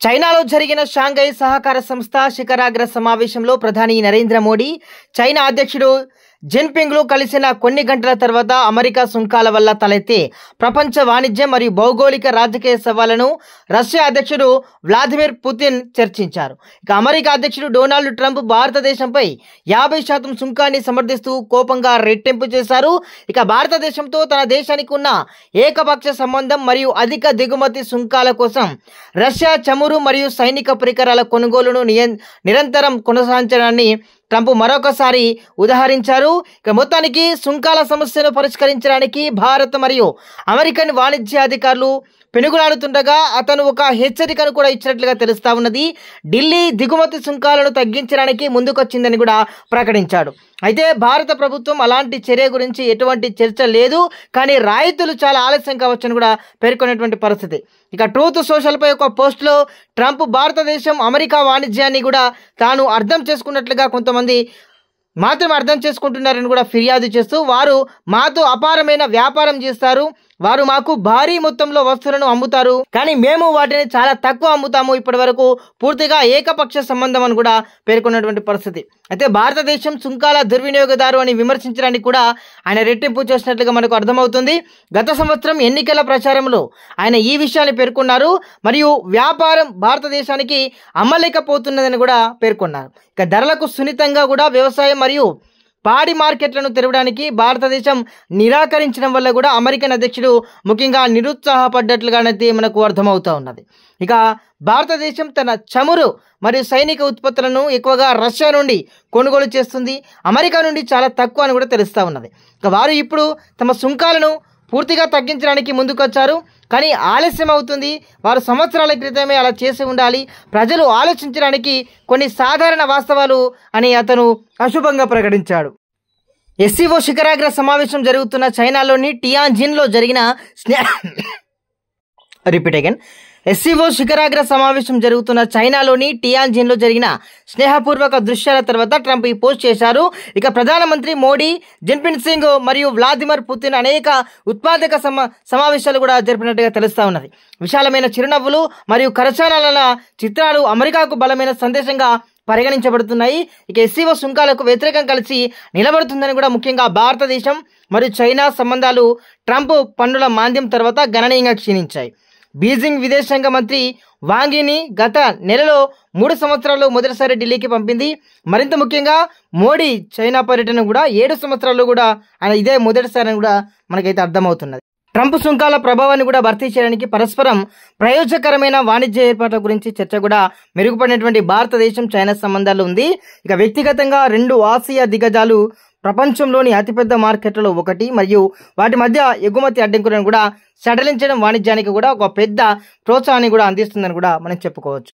చైనాలో జరిగిన షాంఘై సహకార సంస్థ శిఖరాగ్ర సమావేశంలో ప్రధాని నరేంద్ర మోడీ, చైనా అధ్యక్షుడు జిన్పింగ్లు కలిసిన కొన్ని గంటల తర్వాత అమెరికా సుంకాల వల్ల తలెత్తే ప్రపంచ వాణిజ్యం మరియు భౌగోళిక రాజకీయ సవాళ్లను రష్యా అధ్యక్షుడు వ్లాదిమిర్ పుతిన్ చర్చించారు. ఇక అమెరికా అధ్యక్షుడు డొనాల్డ్ ట్రంప్ భారతదేశంపై 50% సుంకాన్ని సమర్థిస్తూ కోపంగా రెట్టింపు చేశారు. ఇక భారతదేశంతో తన దేశానికి ఉన్న ఏకపక్ష సంబంధం మరియు అధిక దిగుమతి సుంకాల కోసం రష్యా చమురు మరియు సైనిక పరికరాల కొనుగోలును నిరంతరం కొనసాగించడాన్ని ట్రంప్ మరొకసారి ఉదహరించారు. ఇక మొత్తానికి సుంకాల సమస్యను పరిష్కరించడానికి భారత్ మరియు అమెరికన్ వాణిజ్య అధికారులు పెనుగులాడుతుండగా అతను ఒక హెచ్చరికను కూడా ఇచ్చినట్లుగా తెలుస్తా ఉన్నది. ఢిల్లీ దిగుమతి సుంకాలను తగ్గించడానికి ముందుకొచ్చిందని కూడా ప్రకటించాడు. అయితే భారత ప్రభుత్వం అలాంటి చర్య గురించి ఎటువంటి చర్చ లేదు, కానీ రాయితీలు చాలా ఆలస్యం కావచ్చని కూడా పేర్కొన్నటువంటి పరిస్థితి. ఇక ట్రూత్ సోషల్పై ఒక పోస్టులో ట్రంప్ భారతదేశం అమెరికా వాణిజ్యాన్ని కూడా తాను అర్థం చేసుకున్నట్లుగా కొంతమంది మాత్రమే అర్థం చేసుకుంటున్నారని కూడా ఫిర్యాదు చేస్తూ, వారు మాతో అపారమైన వ్యాపారం చేస్తారు, వారు మాకు భారీ మొత్తంలో వస్తువులను అమ్ముతారు, కానీ మేము వాటిని చాలా తక్కువ అమ్ముతాము, ఇప్పటి వరకు పూర్తిగా ఏకపక్ష సంబంధం అని కూడా పేర్కొన్నటువంటి పరిస్థితి. అయితే భారతదేశం సుంకాల దుర్వినియోగదారు అని విమర్శించడానికి కూడా ఆయన రెట్టింపు చేసినట్లుగా మనకు అర్థమవుతుంది. గత సంవత్సరం ఎన్నికల ప్రచారంలో ఆయన ఈ విషయాన్ని పేర్కొన్నారు మరియు వ్యాపారం భారతదేశానికి అమ్మలేకపోతున్నదని కూడా పేర్కొన్నారు. ఇక ధరలకు సున్నితంగా కూడా వ్యవసాయం మరియు పాడి మార్కెట్లను తెరవడానికి భారతదేశం నిరాకరించడం వల్ల కూడా అమెరికన్ అధ్యక్షుడు ముఖ్యంగా నిరుత్సాహపడ్డట్లుగానైతే మనకు అర్థమవుతూ ఉన్నది. ఇక భారతదేశం తన చమురు మరియు సైనిక ఉత్పత్తులను ఎక్కువగా రష్యా నుండి కొనుగోలు చేస్తుంది, అమెరికా నుండి చాలా తక్కువ అని కూడా తెలుస్తూ ఉన్నది. ఇక వారు ఇప్పుడు తమ సుంకాలను పూర్తిగా తగ్గించడానికి ముందుకొచ్చారు, కానీ ఆలస్యం అవుతుంది. వారు సంవత్సరాల క్రితమే అలా చేసి ఉండాలి, ప్రజలు ఆలోచించడానికి కొన్ని సాధారణ వాస్తవాలు అని అతను అశుభంగా ప్రకటించాడు. ఎస్సీఓ శిఖరాగ్ర సమావేశం జరుగుతున్న చైనాలోని టియాన్జిన్లో జరిగిన ఎస్సీఓ శిఖరాగ్ర సమావేశం జరుగుతున్న చైనాలోని టియాన్జిన్లో జరిగిన స్నేహపూర్వక దృశ్యాల తర్వాత ట్రంప్ ఈ పోస్ట్ చేశారు. ఇక ప్రధానమంత్రి మోడీ, జిన్పింగ్ సింగ్ మరియు వ్లాదిమిర్ పుతిన్ అనేక ఉత్పాదక సమావేశాలు కూడా జరిపినట్టుగా తెలుస్తూ ఉన్నది. విశాలమైన చిరునవ్వులు మరియు కరచాలనాల చిత్రాలు అమెరికాకు బలమైన సందేశంగా పరిగణించబడుతున్నాయి. ఇక ఎస్సీఓ సుంకాలకు వ్యతిరేకం కలిసి నిలబడుతుందని కూడా ముఖ్యంగా భారతదేశం మరియు చైనా సంబంధాలు ట్రంప్ పన్నుల మాంద్యం తర్వాత గణనీయంగా క్షీణించాయి. బీజింగ్ విదేశాంగ మంత్రి వాంగిని గత నెలలో 3 సంవత్సరాల్లో మొదటిసారి ఢిల్లీకి పంపింది. మరింత ముఖ్యంగా మోడీ చైనా పర్యటన కూడా 7 సంవత్సరాల్లో కూడా ఆయన ఇదే మొదటిసారి అని కూడా మనకైతే అర్థమవుతున్నది. ట్రంప్ సుంకాల ప్రభావాన్ని కూడా భర్తీ చేయడానికి పరస్పరం ప్రయోజకరమైన వాణిజ్య ఏర్పాట్ల గురించి చర్చ కూడా మెరుగుపడినటువంటి భారతదేశం చైనా సంబంధాలు ఉంది. ఇక వ్యక్తిగతంగా 2 ఆసియా దిగ్గజాలు ప్రపంచంలోని అతిపెద్ద మార్కెట్లలో ఒకటి మరియు వాటి మధ్య ఎగుమతి అడ్డంకులను కూడా సడలించడం వాణిజ్యానికి కూడా ఒక పెద్ద ప్రోత్సాహాన్ని కూడా అందిస్తుందని కూడా మనం చెప్పుకోవచ్చు.